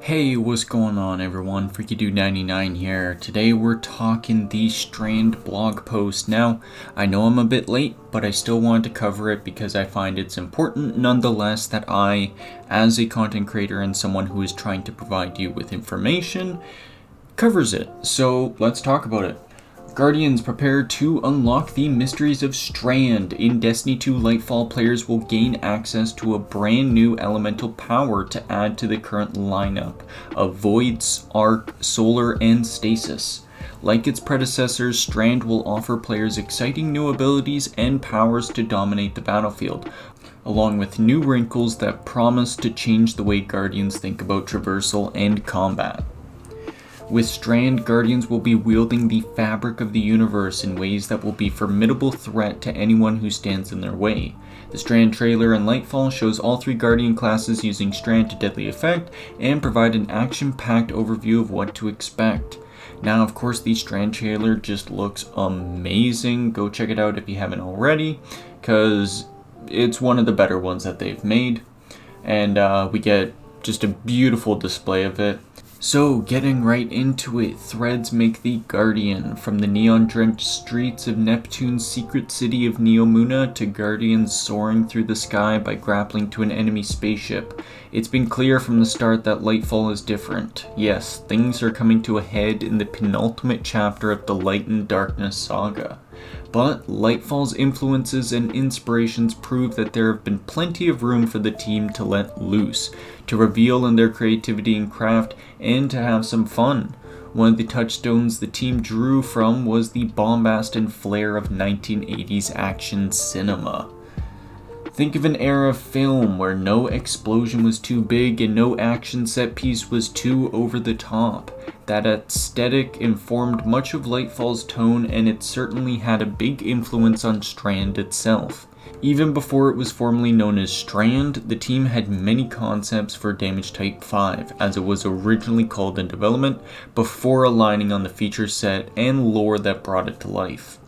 Hey, what's going on everyone? FreakyDude99 here. Today we're talking the Strand blog post. Now, I know I'm a bit late, but I still wanted to cover it because I find it's important nonetheless that I, as a content creator and someone who is trying to provide you with information, covers it. So let's talk about it. Guardians, prepare to unlock the mysteries of Strand. In Destiny 2 Lightfall, players will gain access to a brand new elemental power to add to the current lineup of Voids, Arc, Solar, and Stasis. Like its predecessors, Strand will offer players exciting new abilities and powers to dominate the battlefield, along with new wrinkles that promise to change the way Guardians think about traversal and combat. With Strand, Guardians will be wielding the fabric of the universe in ways that will be a formidable threat to anyone who stands in their way. The Strand trailer in Lightfall shows all three Guardian classes using Strand to deadly effect and provide an action-packed overview of what to expect. Now, of course, the Strand trailer just looks amazing. Go check it out if you haven't already, because it's one of the better ones that they've made. And we get just a beautiful display of it. So, getting right into it, threads make the Guardian. From the neon-drenched streets of Neptune's secret city of Neomuna to Guardians soaring through the sky by grappling to an enemy spaceship. It's been clear from the start that Lightfall is different. Yes, things are coming to a head in the penultimate chapter of the Light and Darkness saga. But Lightfall's influences and inspirations prove that there have been plenty of room for the team to let loose, to reveal in their creativity and craft, and to have some fun. One of the touchstones the team drew from was the bombast and flair of 1980s action cinema. Think of an era of film where no explosion was too big and no action set piece was too over the top. That aesthetic informed much of Lightfall's tone, and it certainly had a big influence on Strand itself. Even before it was formally known as Strand, the team had many concepts for Damage Type 5, as it was originally called in development, before aligning on the feature set and lore that brought it to life.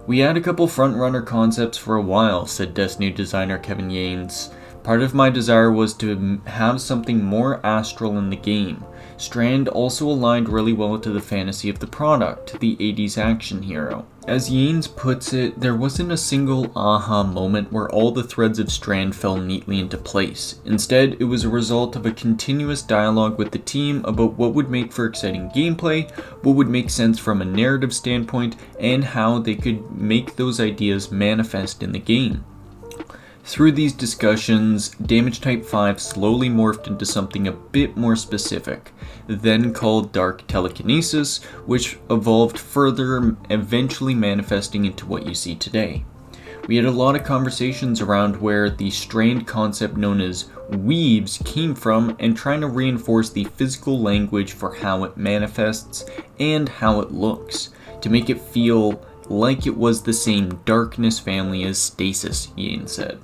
"We had a couple front-runner concepts for a while," said Destiny designer Kevin Yanes. "Part of my desire was to have something more astral in the game. Strand also aligned really well to the fantasy of the product, the 80s action hero. As Yanes puts it, there wasn't a single aha moment where all the threads of Strand fell neatly into place. Instead, it was a result of a continuous dialogue with the team about what would make for exciting gameplay, what would make sense from a narrative standpoint, and how they could make those ideas manifest in the game. Through these discussions, Damage Type 5 slowly morphed into something a bit more specific, then called Dark Telekinesis, which evolved further, eventually manifesting into what you see today. We had a lot of conversations around where the Strand concept known as weaves came from and trying to reinforce the physical language for how it manifests and how it looks, to make it feel like it was the same darkness family as Stasis," Yanes said.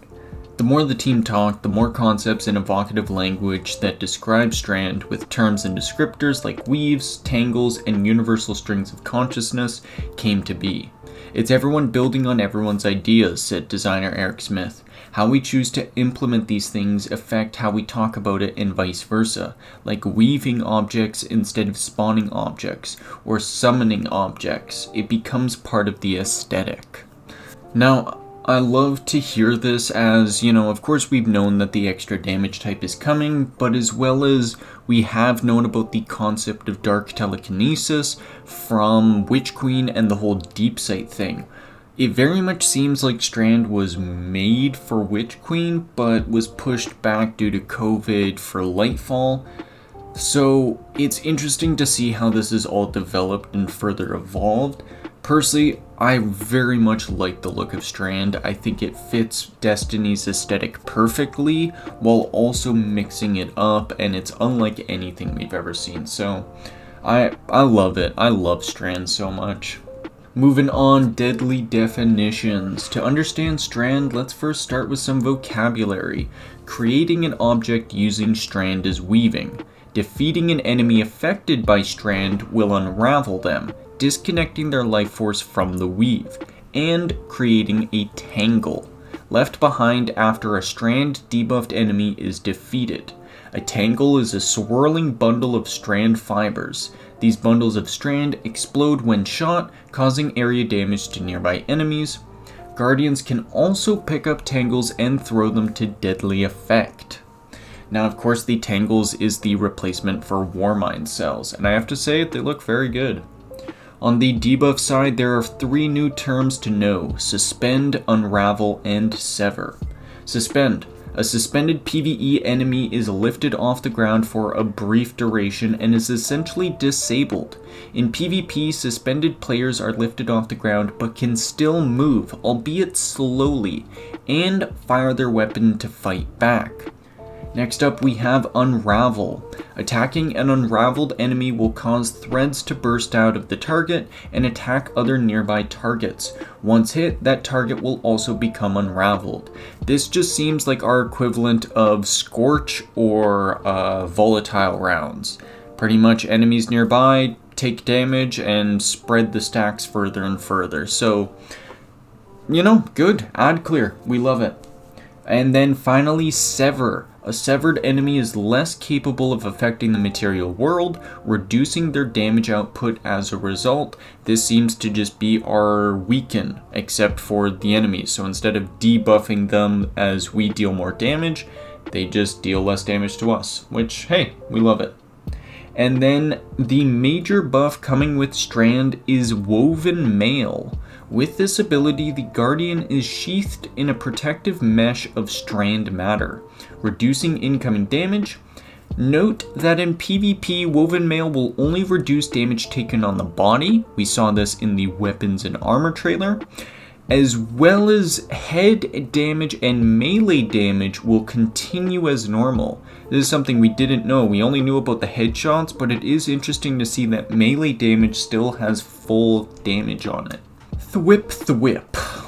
The more the team talked, the more concepts and evocative language that describe Strand with terms and descriptors like weaves, tangles, and universal strings of consciousness came to be. "It's everyone building on everyone's ideas," said designer Eric Smith. "How we choose to implement these things affect how we talk about it and vice versa, like weaving objects instead of spawning objects, or summoning objects. It becomes part of the aesthetic." Now, I love to hear this as, of course we've known that the extra damage type is coming, but as well as we have known about the concept of Dark Telekinesis from Witch Queen and the whole Deep Sight thing. It very much seems like Strand was made for Witch Queen, but was pushed back due to COVID for Lightfall. So it's interesting to see how this is all developed and further evolved. Personally, I very much like the look of Strand. I think it fits Destiny's aesthetic perfectly, while also mixing it up, and it's unlike anything we've ever seen. So, I love it. I love Strand so much. Moving on, deadly definitions. To understand Strand, let's first start with some vocabulary. Creating an object using Strand is weaving. Defeating an enemy affected by Strand will unravel them, disconnecting their life force from the weave, and creating a tangle, left behind after a Strand debuffed enemy is defeated. A tangle is a swirling bundle of strand fibers. These bundles of strand explode when shot, causing area damage to nearby enemies. Guardians can also pick up tangles and throw them to deadly effect. Now, of course, the tangles is the replacement for Warmind cells, and I have to say, they look very good. On the debuff side, there are 3 new terms to know: Suspend, Unravel, and Sever. Suspend. A suspended PvE enemy is lifted off the ground for a brief duration and is essentially disabled. In PvP, suspended players are lifted off the ground but can still move, albeit slowly, and fire their weapon to fight back. Next up, we have Unravel. Attacking an unraveled enemy will cause threads to burst out of the target and attack other nearby targets. Once hit, that target will also become unraveled. This just seems like our equivalent of Scorch or Volatile rounds. Pretty much enemies nearby take damage and spread the stacks further and further. So, good. Ad clear. We love it. And then finally, Sever. A severed enemy is less capable of affecting the material world, reducing their damage output as a result. This seems to just be our weaken, except for the enemies. So instead of debuffing them as we deal more damage, they just deal less damage to us, which, hey, we love it. And then the major buff coming with Strand is Woven Mail. With this ability, the Guardian is sheathed in a protective mesh of strand matter, reducing incoming damage. Note that in PvP, Woven Mail will only reduce damage taken on the body. We saw this in the weapons and armor trailer. As well as head damage and melee damage will continue as normal. This is something we didn't know. We only knew about the headshots, but it is interesting to see that melee damage still has full damage on it. Thwip.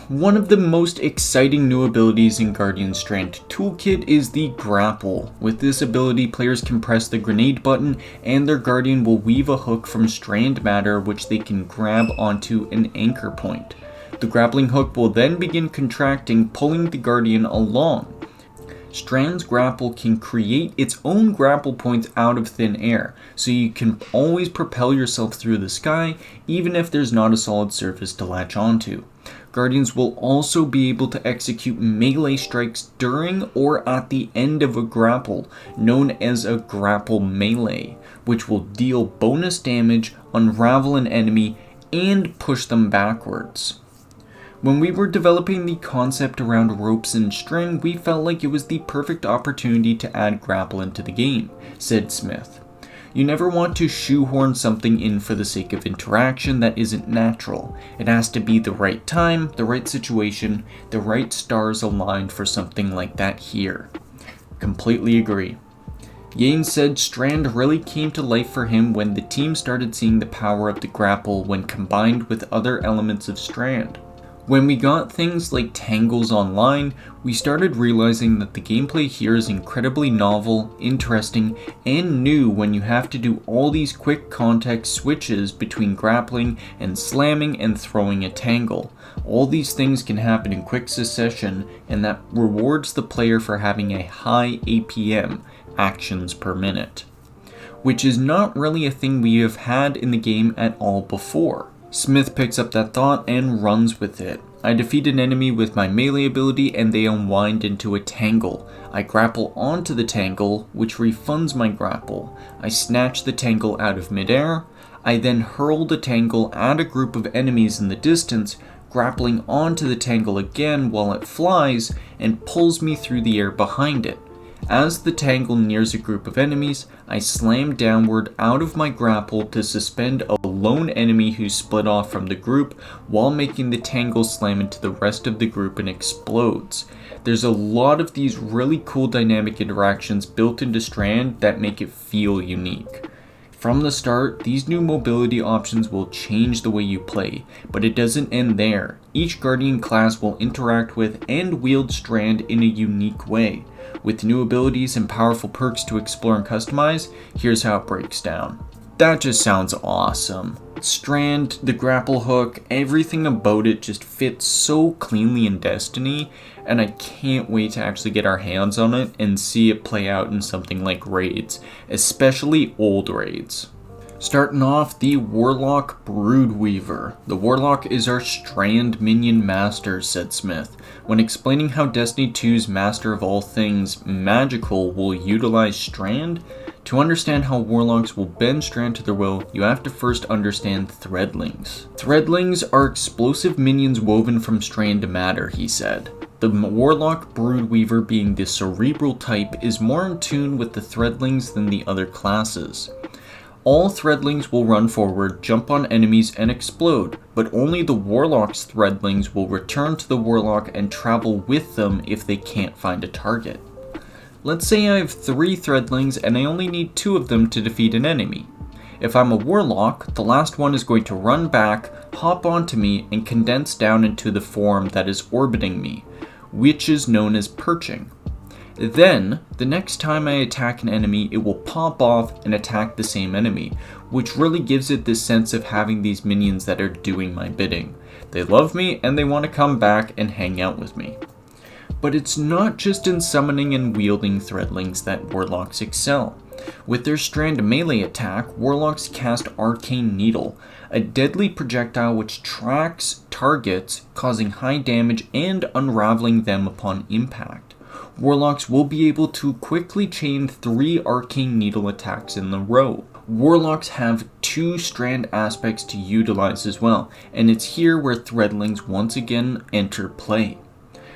One of the most exciting new abilities in Guardian Strand Toolkit is the Grapple. With this ability, players can press the grenade button and their Guardian will weave a hook from strand matter which they can grab onto an anchor point. The grappling hook will then begin contracting, pulling the Guardian along. Strand's grapple can create its own grapple points out of thin air, so you can always propel yourself through the sky, even if there's not a solid surface to latch onto. Guardians will also be able to execute melee strikes during or at the end of a grapple, known as a grapple melee, which will deal bonus damage, unravel an enemy, and push them backwards. When we were developing the concept around ropes and string, we felt like it was the perfect opportunity to add grapple into the game, said Smith. You never want to shoehorn something in for the sake of interaction that isn't natural. It has to be the right time, the right situation, the right stars aligned for something like that here. Completely agree. Yane said Strand really came to life for him when the team started seeing the power of the grapple when combined with other elements of Strand. When we got things like Tangles online, we started realizing that the gameplay here is incredibly novel, interesting, and new when you have to do all these quick context switches between grappling and slamming and throwing a tangle. All these things can happen in quick succession, and that rewards the player for having a high APM, actions per minute, which is not really a thing we have had in the game at all before. Smith picks up that thought and runs with it. I defeat an enemy with my melee ability and they unwind into a tangle. I grapple onto the tangle, which refunds my grapple. I snatch the tangle out of midair. I then hurl the tangle at a group of enemies in the distance, grappling onto the tangle again while it flies and pulls me through the air behind it. As the tangle nears a group of enemies, I slam downward out of my grapple to suspend a lone enemy who split off from the group while making the tangle slam into the rest of the group and explodes. There's a lot of these really cool dynamic interactions built into Strand that make it feel unique. From the start, these new mobility options will change the way you play, but it doesn't end there. Each Guardian class will interact with and wield Strand in a unique way. With new abilities and powerful perks to explore and customize, here's how it breaks down. That just sounds awesome. Strand, the grapple hook, everything about it just fits so cleanly in Destiny, and I can't wait to actually get our hands on it and see it play out in something like raids, especially old raids. Starting off, the Warlock Broodweaver. The Warlock is our Strand minion master, said Smith, when explaining how Destiny 2's Master of All Things Magical will utilize Strand. To understand how Warlocks will bend Strand to their will, you have to first understand Threadlings. Threadlings are explosive minions woven from Strand matter, he said. The Warlock Broodweaver, being the cerebral type, is more in tune with the Threadlings than the other classes. All Threadlings will run forward, jump on enemies, and explode, but only the Warlock's Threadlings will return to the Warlock and travel with them if they can't find a target. Let's say I have 3 Threadlings and I only need 2 of them to defeat an enemy. If I'm a Warlock, the last one is going to run back, hop onto me, and condense down into the form that is orbiting me, which is known as perching. Then, the next time I attack an enemy, it will pop off and attack the same enemy, which really gives it this sense of having these minions that are doing my bidding. They love me and they want to come back and hang out with me. But it's not just in summoning and wielding Threadlings that Warlocks excel. With their Strand melee attack, Warlocks cast Arcane Needle, a deadly projectile which tracks targets, causing high damage and unraveling them upon impact. Warlocks will be able to quickly chain 3 Arcane Needle attacks in a row. Warlocks have 2 Strand aspects to utilize as well, and it's here where Threadlings once again enter play.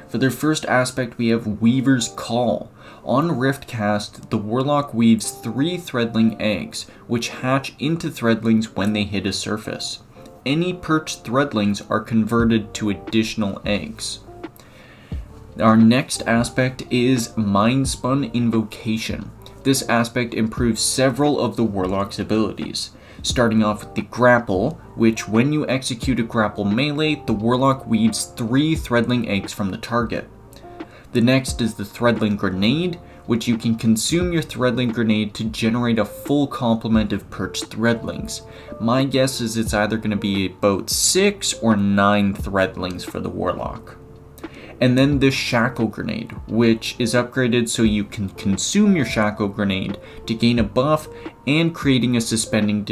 For their first aspect, we have Weaver's Call. On Riftcast, the Warlock weaves 3 Threadling eggs, which hatch into Threadlings when they hit a surface. Any perched Threadlings are converted to additional eggs. Our next aspect is Mindspun Invocation. This aspect improves several of the Warlock's abilities. Starting off with the Grapple, which when you execute a grapple melee, the Warlock weaves 3 Threadling eggs from the target. The next is the Threadling Grenade, which you can consume your Threadling Grenade to generate a full complement of perched Threadlings. My guess is it's either going to be about 6 or 9 Threadlings for the Warlock. And then the Shackle Grenade, which is upgraded so you can consume your Shackle Grenade to gain a buff and creating a suspending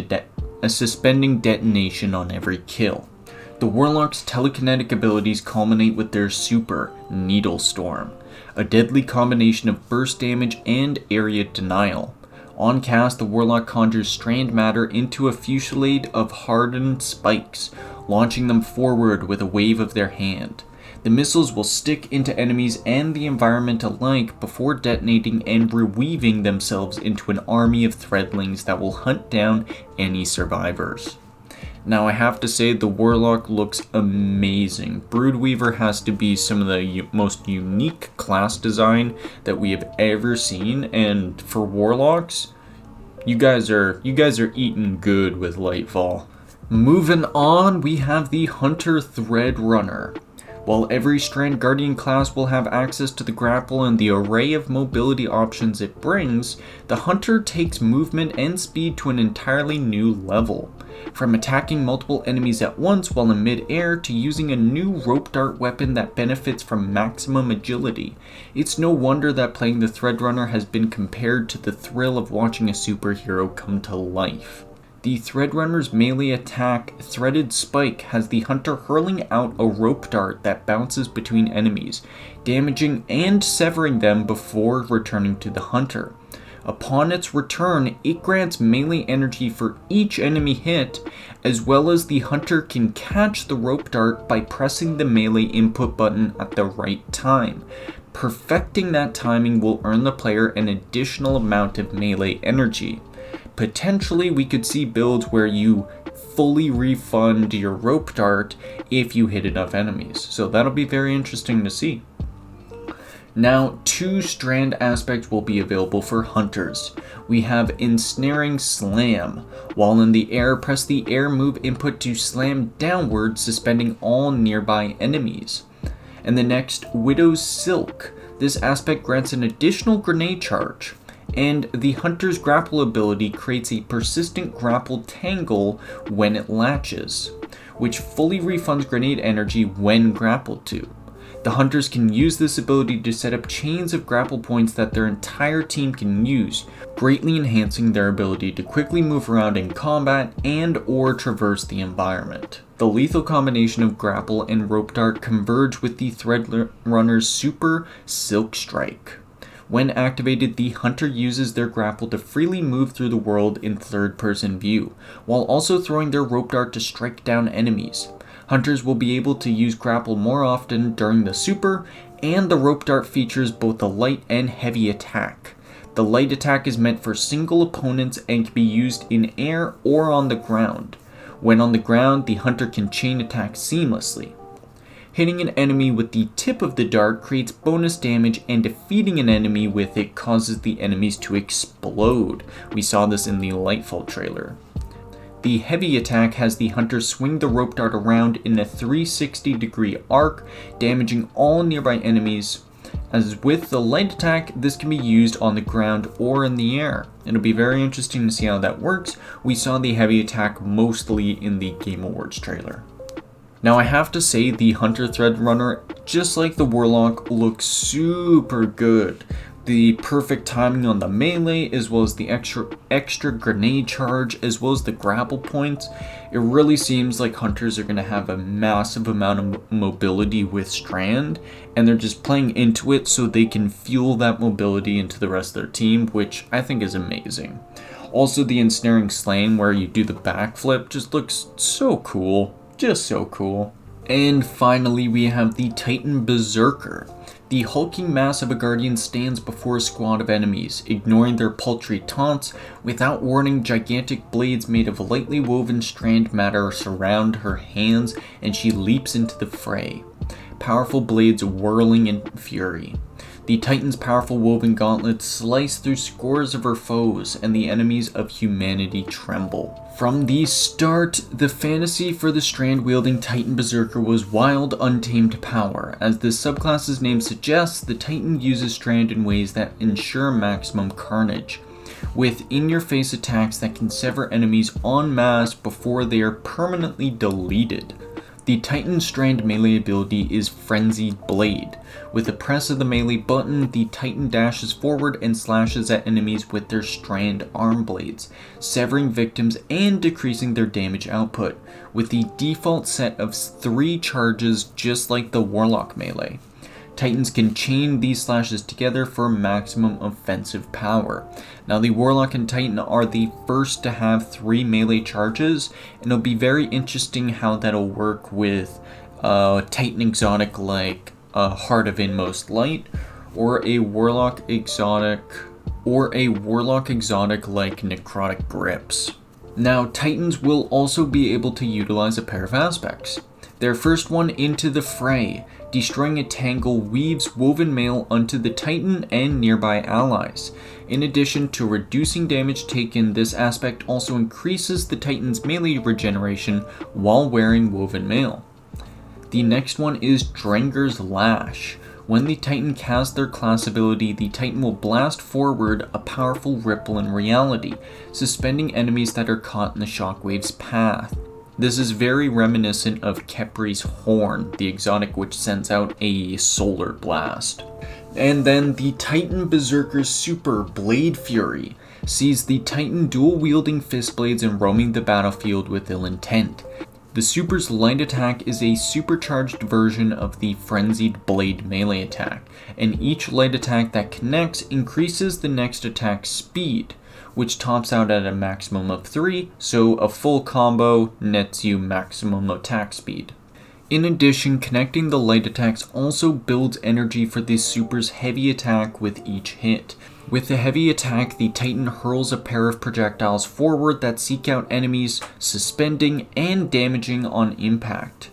detonation on every kill. The Warlock's telekinetic abilities culminate with their super, Needle Storm, a deadly combination of burst damage and area denial. On cast, the Warlock conjures Strand matter into a fusillade of hardened spikes, launching them forward with a wave of their hand. The missiles will stick into enemies and the environment alike before detonating and reweaving themselves into an army of Threadlings that will hunt down any survivors. Now I have to say the Warlock looks amazing. Broodweaver has to be some of the most unique class design that we have ever seen, and for Warlocks, you guys are eating good with Lightfall. Moving on, we have the Hunter Threadrunner. While every Strand Guardian class will have access to the grapple and the array of mobility options it brings, the Hunter takes movement and speed to an entirely new level. From attacking multiple enemies at once while in mid-air to using a new rope dart weapon that benefits from maximum agility. It's no wonder that playing the Threadrunner has been compared to the thrill of watching a superhero come to life. The Threadrunner's melee attack, Threaded Spike, has the Hunter hurling out a rope dart that bounces between enemies, damaging and severing them before returning to the Hunter. Upon its return, it grants melee energy for each enemy hit, as well as the Hunter can catch the rope dart by pressing the melee input button at the right time. Perfecting that timing will earn the player an additional amount of melee energy. Potentially, we could see builds where you fully refund your rope dart if you hit enough enemies, so that'll be very interesting to see. Now, 2 Strand aspects will be available for Hunters. We have Ensnaring Slam. While in the air, press the air move input to slam downward, suspending all nearby enemies. And the next, Widow's Silk. This aspect grants an additional grenade charge. and the Hunter's grapple ability creates a persistent grapple tangle when it latches, which fully refunds grenade energy when grappled to. The Hunters can use this ability to set up chains of grapple points that their entire team can use, greatly enhancing their ability to quickly move around in combat and or traverse the environment. The lethal combination of grapple and rope dart converge with the Threadrunner's super Silk Strike. When activated, the Hunter uses their grapple to freely move through the world in third-person view, while also throwing their rope dart to strike down enemies. Hunters will be able to use grapple more often during the super, and the rope dart features both a light and heavy attack. The light attack is meant for single opponents and can be used in air or on the ground. When on the ground, the Hunter can chain attack seamlessly. Hitting an enemy with the tip of the dart creates bonus damage, and defeating an enemy with it causes the enemies to explode. We saw this in the Lightfall trailer. The heavy attack has the Hunter swing the rope dart around in a 360-degree arc, damaging all nearby enemies. As with the light attack, this can be used on the ground or in the air. It'll be very interesting to see how that works. We saw the heavy attack mostly in the Game Awards trailer. Now I have to say the Hunter Threadrunner, just like the Warlock, looks super good. The perfect timing on the melee, as well as the extra grenade charge, as well as the grapple points. It really seems like Hunters are going to have a massive amount of mobility with Strand, and they're just playing into it so they can fuel that mobility into the rest of their team, which I think is amazing. Also, the ensnaring slaying where you do the backflip just looks so cool. Just so cool. And finally, we have the Titan Berserker. The hulking mass of a guardian stands before a squad of enemies, ignoring their paltry taunts. Without warning, gigantic blades made of lightly woven strand matter surround her hands, and she leaps into the fray, powerful blades whirling in fury. The Titan's powerful woven gauntlets slice through scores of her foes, and the enemies of humanity tremble. From the start, the fantasy for the Strand-wielding Titan Berserker was wild, untamed power. As this subclass's name suggests, the Titan uses Strand in ways that ensure maximum carnage, with in-your-face attacks that can sever enemies en masse before they are permanently deleted. The Titan Strand melee ability is Frenzied Blade. With the press of the melee button, the Titan dashes forward and slashes at enemies with their Strand arm blades, severing victims and decreasing their damage output, with the default set of 3 charges just like the Warlock melee. Titans can chain these slashes together for maximum offensive power. Now the Warlock and Titan are the first to have 3 melee charges, and it'll be very interesting how that'll work with Titan exotic like Heart of Inmost Light, or a Warlock exotic like Necrotic Grips. Now Titans will also be able to utilize a pair of aspects. Their first one, Into the Fray. Destroying a tangle weaves woven mail onto the Titan and nearby allies. In addition to reducing damage taken, this aspect also increases the Titan's melee regeneration while wearing woven mail. The next one is Dranger's Lash. When the Titan casts their class ability, the Titan will blast forward a powerful ripple in reality, suspending enemies that are caught in the shockwave's path. This is very reminiscent of Kepri's Horn, the exotic which sends out a solar blast. And then the Titan Berserker's super Blade Fury sees the Titan dual-wielding fist blades and roaming the battlefield with ill intent. The super's light attack is a supercharged version of the Frenzied Blade melee attack, and each light attack that connects increases the next attack's speed, which tops out at a maximum of 3, so a full combo nets you maximum attack speed. In addition, connecting the light attacks also builds energy for the super's heavy attack with each hit. With the heavy attack, the Titan hurls a pair of projectiles forward that seek out enemies, suspending and damaging on impact.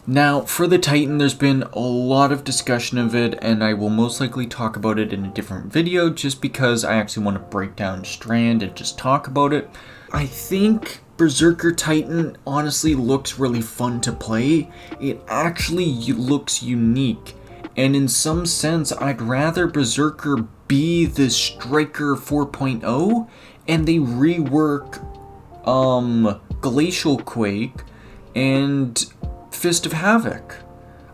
Now, for the Titan, there's been a lot of discussion of it, and I will most likely talk about it in a different video just because I actually want to break down Strand and just talk about it. I think Berserker Titan honestly looks really fun to play. It actually looks unique, and in some sense, I'd rather Berserker be the Striker 4.0 and they rework Glacial Quake and Fist of Havoc.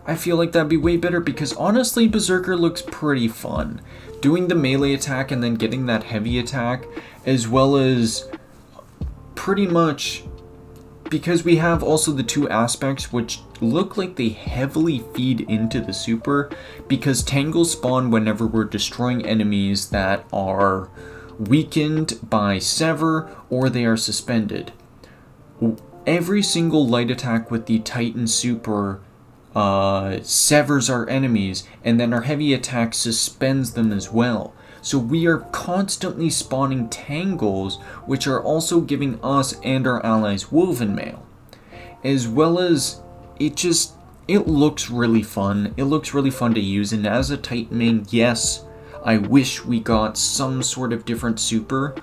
I feel like that'd be way better because honestly Berserker looks pretty fun. Doing the melee attack and then getting that heavy attack, as well as pretty much, because we have also the two aspects which look like they heavily feed into the super, because tangles spawn whenever we're destroying enemies that are weakened by sever or they are suspended. Every single light attack with the Titan super severs our enemies, and then our heavy attack suspends them as well. So we are constantly spawning tangles, which are also giving us and our allies woven mail. As well as, it looks really fun. It looks really fun to use, and as a Titan main, yes, I wish we got some sort of different super.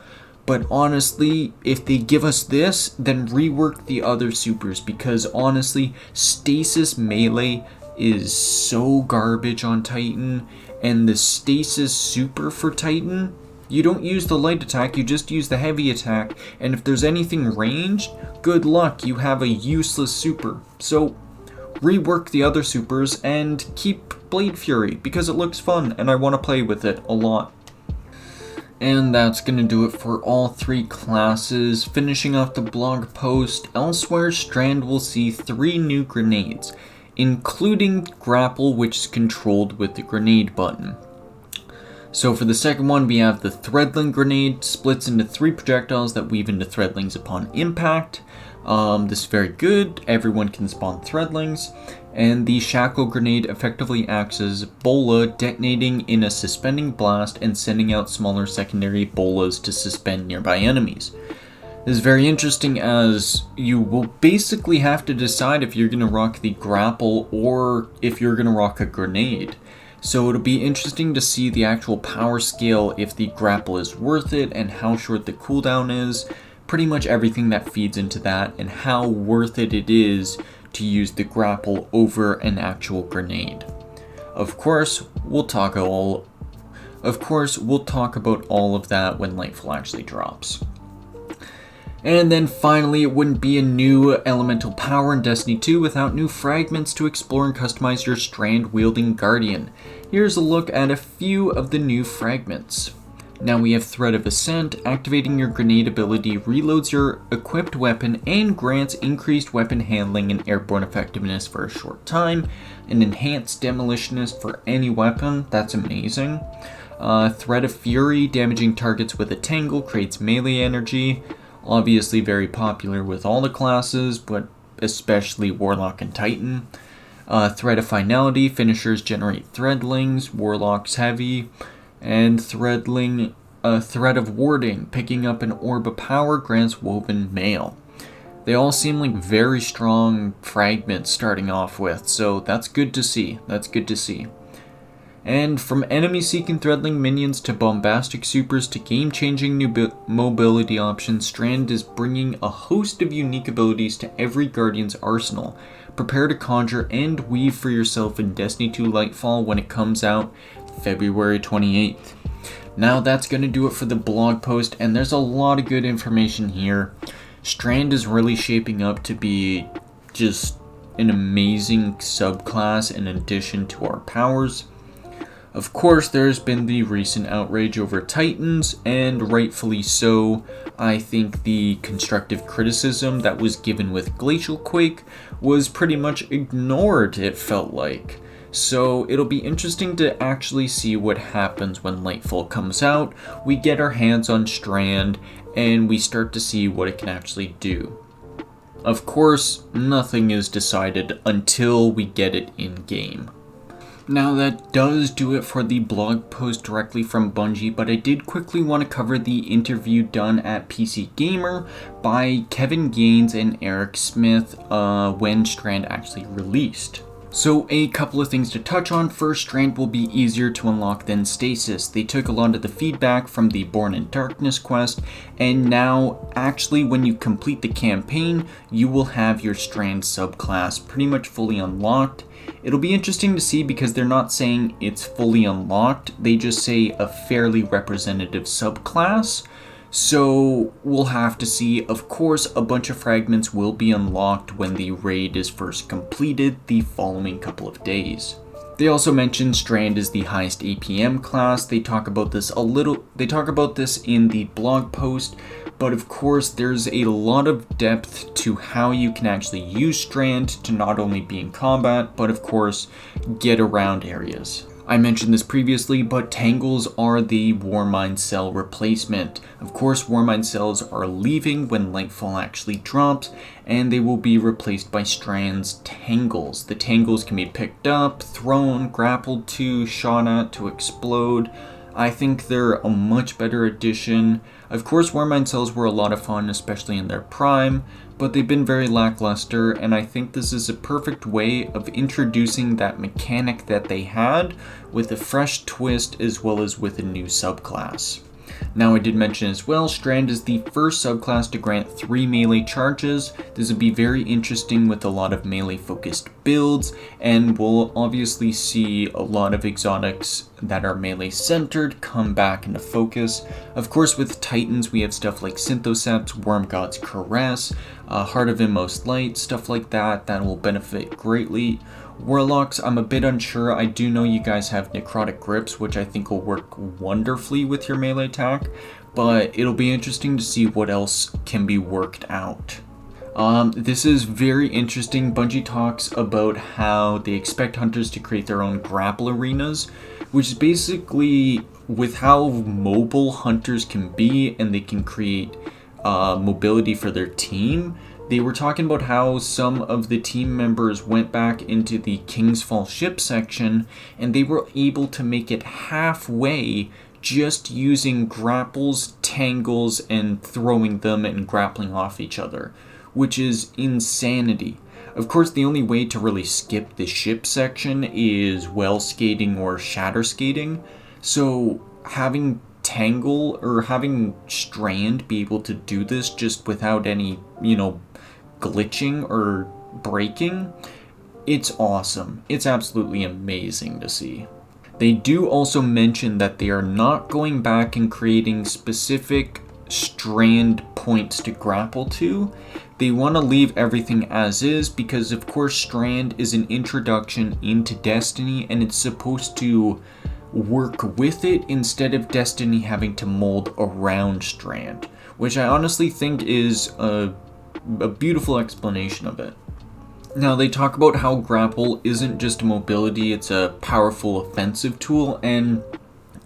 But honestly, if they give us this, then rework the other supers, because honestly, Stasis Melee is so garbage on Titan, and the Stasis Super for Titan, you don't use the light attack, you just use the heavy attack, and if there's anything ranged, good luck, you have a useless super. So, rework the other supers and keep Blade Fury, because it looks fun, and I want to play with it a lot. And that's going to do it for all three classes. Finishing off the blog post, elsewhere Strand will see 3 new grenades, including Grapple, which is controlled with the grenade button. So for the second one, we have the Threadling grenade, splits into 3 projectiles that weave into Threadlings upon impact. This is very good, everyone can spawn Threadlings. And the Shackle grenade effectively acts as bola, detonating in a suspending blast and sending out smaller secondary bolas to suspend nearby enemies. This is very interesting, as you will basically have to decide if you're going to rock the grapple or if you're going to rock a grenade. So it'll be interesting to see the actual power scale, if the grapple is worth it and how short the cooldown is. Pretty much everything that feeds into that, and how worth it is to use the grapple over an actual grenade. Of course, we'll talk about all of that when Lightfall actually drops. And then finally, it wouldn't be a new elemental power in Destiny 2 without new fragments to explore and customize your strand-wielding guardian. Here's a look at a few of the new fragments. Now we have Thread of Ascent. Activating your grenade ability reloads your equipped weapon and grants increased weapon handling and airborne effectiveness for a short time. An enhanced demolitionist for any weapon, that's amazing. Thread of Fury, damaging targets with a tangle, creates melee energy. Obviously very popular with all the classes, but especially Warlock and Titan. Thread of Finality, finishers generate Threadlings, Warlock's heavy. And Thread of Warding, picking up an orb of power, grants woven mail. They all seem like very strong fragments starting off with, so that's good to see. And from enemy-seeking Threadling minions to bombastic supers to game-changing new mobility options, Strand is bringing a host of unique abilities to every Guardian's arsenal. Prepare to conjure and weave for yourself in Destiny 2 Lightfall when it comes out February 28th. Now that's going to do it for the blog post, and there's a lot of good information here. Strand is really shaping up to be just an amazing subclass in addition to our powers. Of course, there's been the recent outrage over Titans, and rightfully so. I think the constructive criticism that was given with Glacial Quake was pretty much ignored, it felt like. So it'll be interesting to actually see what happens when Lightfall comes out, we get our hands on Strand, and we start to see what it can actually do. Of course, nothing is decided until we get it in-game. Now that does do it for the blog post directly from Bungie, but I did quickly want to cover the interview done at PC Gamer by Kevin Gaines and Eric Smith when Strand actually released. So a couple of things to touch on. First, Strand will be easier to unlock than Stasis. They took a lot of the feedback from the Born in Darkness quest, and now actually when you complete the campaign, you will have your Strand subclass pretty much fully unlocked. It'll be interesting to see because they're not saying it's fully unlocked, they just say a fairly representative subclass. So we'll have to see. Of course, a bunch of fragments will be unlocked when the raid is first completed the following couple of days. They also mentioned Strand is the highest APM class. They talk about this in the blog post, but of course there's a lot of depth to how you can actually use Strand to not only be in combat, but of course get around areas. I mentioned this previously, but Tangles are the Warmind Cell replacement. Of course, Warmind Cells are leaving when Lightfall actually drops, and they will be replaced by Strand's Tangles. The Tangles can be picked up, thrown, grappled to, shot at, to explode. I think they're a much better addition. Of course, Warmind Cells were a lot of fun, especially in their prime, but they've been very lackluster, and I think this is a perfect way of introducing that mechanic that they had with a fresh twist as well as with a new subclass. Now, I did mention as well, Strand is the first subclass to grant 3 melee charges. This would be very interesting with a lot of melee focused builds, and we'll obviously see a lot of exotics that are melee centered come back into focus. Of course, with Titans, we have stuff like Synthoceps, Wormgod's Caress, Heart of Inmost Light, stuff like that will benefit greatly. Warlocks, I'm a bit unsure. I do know you guys have Necrotic Grips, which I think will work wonderfully with your melee attack, but it'll be interesting to see what else can be worked out. This is very interesting. Bungie talks about how they expect hunters to create their own grapple arenas, which is basically with how mobile hunters can be and they can create mobility for their team. They were talking about how some of the team members went back into the King's Fall ship section and they were able to make it halfway just using grapples, tangles, and throwing them and grappling off each other, which is insanity. Of course, the only way to really skip the ship section is well skating or shatter skating, so having Tangle or having Strand be able to do this just without any, glitching or breaking, it's awesome. It's absolutely amazing to see. They do also mention that they are not going back and creating specific Strand points to grapple to. They want to leave everything as is because, of course, Strand is an introduction into Destiny and it's supposed to work with it instead of Destiny having to mold around Strand, which I honestly think is a beautiful explanation of it. Now, they talk about how grapple isn't just a mobility, it's a powerful offensive tool, and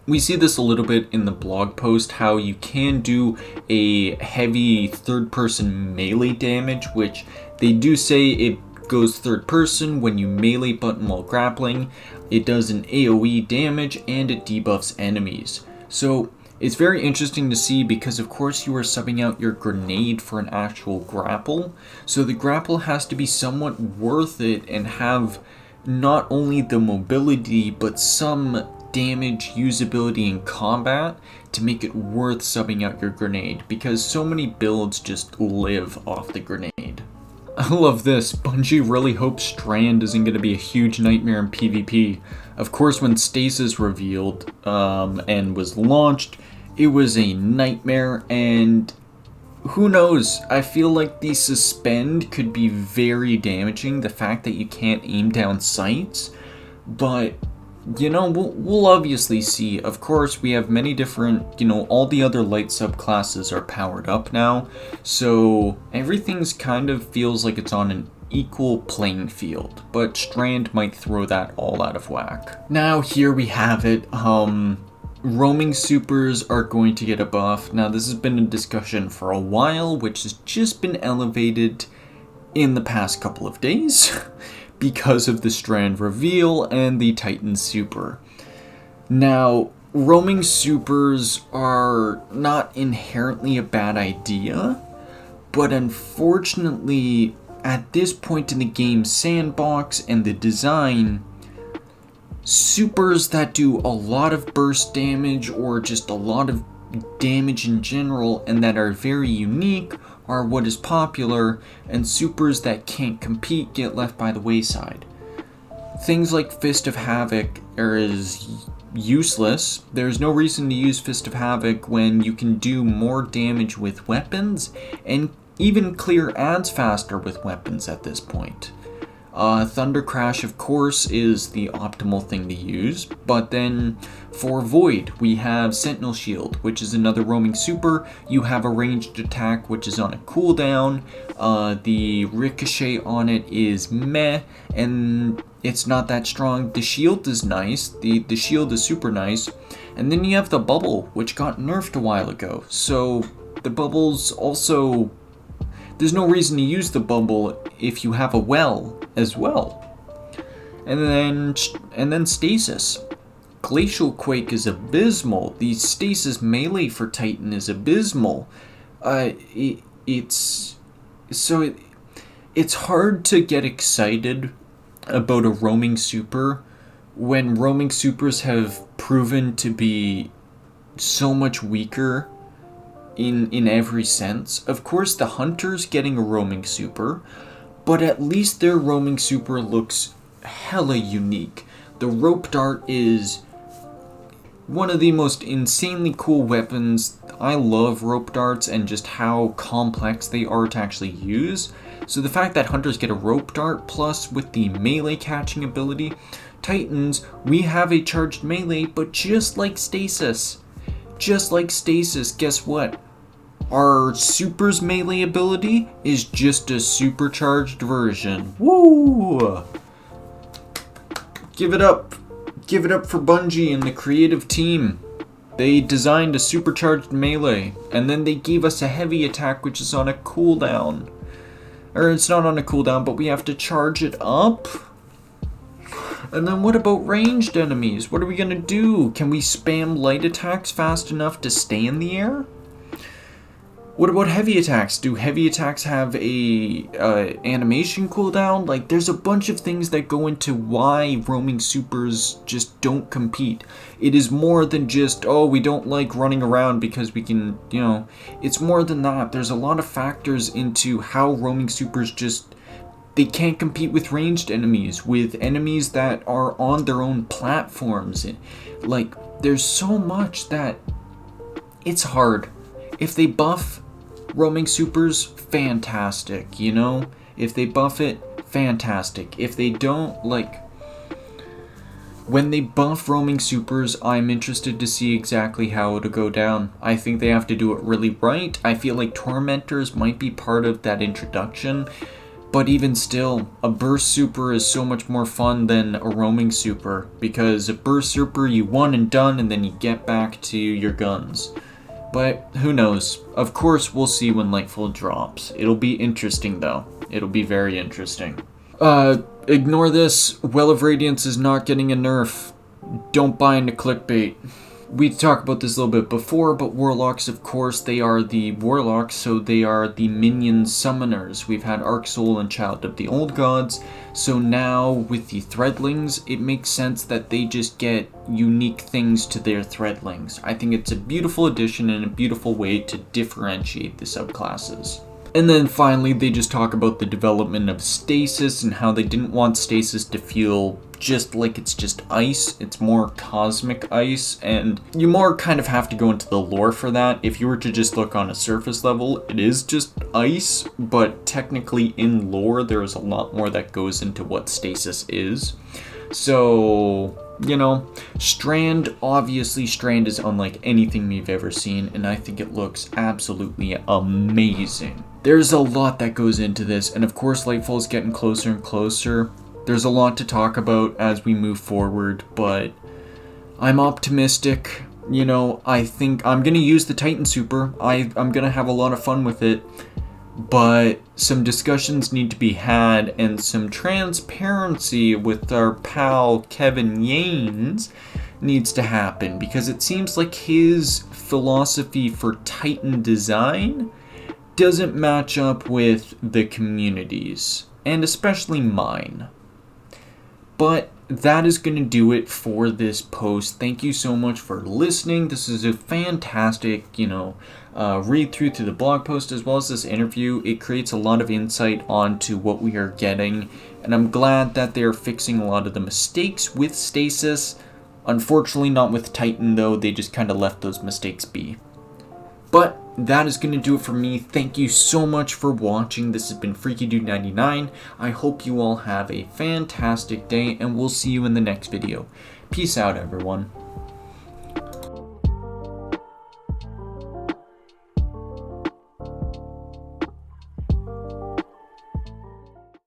we see this a little bit in the blog post, how you can do a heavy third-person melee damage, which they do say it goes third person when you melee button while grappling. It does an AoE damage, and it debuffs enemies. So it's very interesting to see because, of course, you are subbing out your grenade for an actual grapple. So the grapple has to be somewhat worth it and have not only the mobility, but some damage usability in combat to make it worth subbing out your grenade, because so many builds just live off the grenade. I love this. Bungie really hopes Strand isn't going to be a huge nightmare in PvP. Of course, when Stasis revealed and was launched, it was a nightmare, and who knows, I feel like the suspend could be very damaging, the fact that you can't aim down sights, but we'll obviously see. Of course, we have many different, all the other light subclasses are powered up now, so everything's kind of feels like it's on an equal playing field, but Strand might throw that all out of whack. Now, here we have it. Roaming supers are going to get a buff. Now, this has been a discussion for a while, which has just been elevated in the past couple of days because of the Strand reveal and the Titan super. Now, roaming supers are not inherently a bad idea, but unfortunately, at this point in the game sandbox and the design, supers that do a lot of burst damage or just a lot of damage in general and that are very unique are what is popular, and supers that can't compete get left by the wayside. Things like Fist of Havoc is useless. There's no reason to use Fist of Havoc when you can do more damage with weapons and even clear ads faster with weapons at this point. Thunder Crash, of course, is the optimal thing to use, but then for Void, we have Sentinel Shield, which is another roaming super. You have a ranged attack, which is on a cooldown. The ricochet on it is meh, and it's not that strong. The shield is nice. The shield is super nice. And then you have the bubble, which got nerfed a while ago. So the bubble's also... There's no reason to use the bubble if you have a well as well. And then Stasis. Glacial Quake is abysmal. The Stasis melee for Titan is abysmal. It's hard to get excited about a roaming super when roaming supers have proven to be so much weaker in every sense. Of course, the Hunter's getting a roaming super, but at least their roaming super looks hella unique. The Rope Dart is one of the most insanely cool weapons. I love rope darts and just how complex they are to actually use. So the fact that Hunters get a rope dart plus with the melee catching ability, Titans, we have a charged melee, but just like Stasis, guess what? Our Super's melee ability is just a supercharged version. Woo! Give it up. Give it up for Bungie and the creative team. They designed a supercharged melee, and then they gave us a heavy attack which is on a cooldown. Or it's not on a cooldown, but we have to charge it up? And then what about ranged enemies? What are we gonna do? Can we spam light attacks fast enough to stay in the air? What about heavy attacks? Do heavy attacks have a animation cooldown? Like, there's a bunch of things that go into why roaming supers just don't compete. It is more than just, oh, we don't like running around because we can, you know, it's more than that. There's a lot of factors into how roaming supers just, they can't compete with ranged enemies, with enemies that are on their own platforms. Like, there's so much that it's hard. If they buff roaming supers, fantastic, you know? If they buff it, fantastic. If they don't, like, when they buff roaming supers, I'm interested to see exactly how it'll go down. I think they have to do it really right. I feel like Tormentors might be part of that introduction, but even still, a burst super is so much more fun than a roaming super, because a burst super, you one and done, and then you get back to your guns. But who knows? Of course, we'll see when Lightfall drops. It'll be interesting, though. It'll be very interesting. Ignore this. Well of Radiance is not getting a nerf. Don't buy into clickbait. We talked about this a little bit before, but Warlocks, of course, they are the Warlocks, so they are the minion summoners. We've had Arc Soul and Child of the Old Gods, so now with the Threadlings, it makes sense that they just get unique things to their Threadlings. I think it's a beautiful addition and a beautiful way to differentiate the subclasses. And then finally, they just talk about the development of Stasis and how they didn't want Stasis to feel just like it's just ice. It's more cosmic ice, and you more kind of have to go into the lore for that. If you were to just look on a surface level, it is just ice, but technically in lore, there's a lot more that goes into what Stasis is. So, you know, Strand, obviously Strand is unlike anything we've ever seen, and I think it looks absolutely amazing. There's a lot that goes into this, and of course Lightfall is getting closer and closer. There's a lot to talk about as we move forward, but I'm optimistic. You know, I think I'm going to use the Titan Super. I'm going to have a lot of fun with it, but some discussions need to be had and some transparency with our pal Kevin Yanes needs to happen, because it seems like his philosophy for Titan design doesn't match up with the communities, and especially mine. But that is going to do it for this post. Thank you so much for listening. This is a fantastic, read through the blog post as well as this interview. It creates a lot of insight onto what we are getting, and I'm glad that they're fixing a lot of the mistakes with Stasis. Unfortunately, not with Titan, though. They just kind of left those mistakes be. But that is going to do it for me. Thank you so much for watching. This has been FreakyDude99. I hope you all have a fantastic day, and we'll see you in the next video. Peace out, everyone.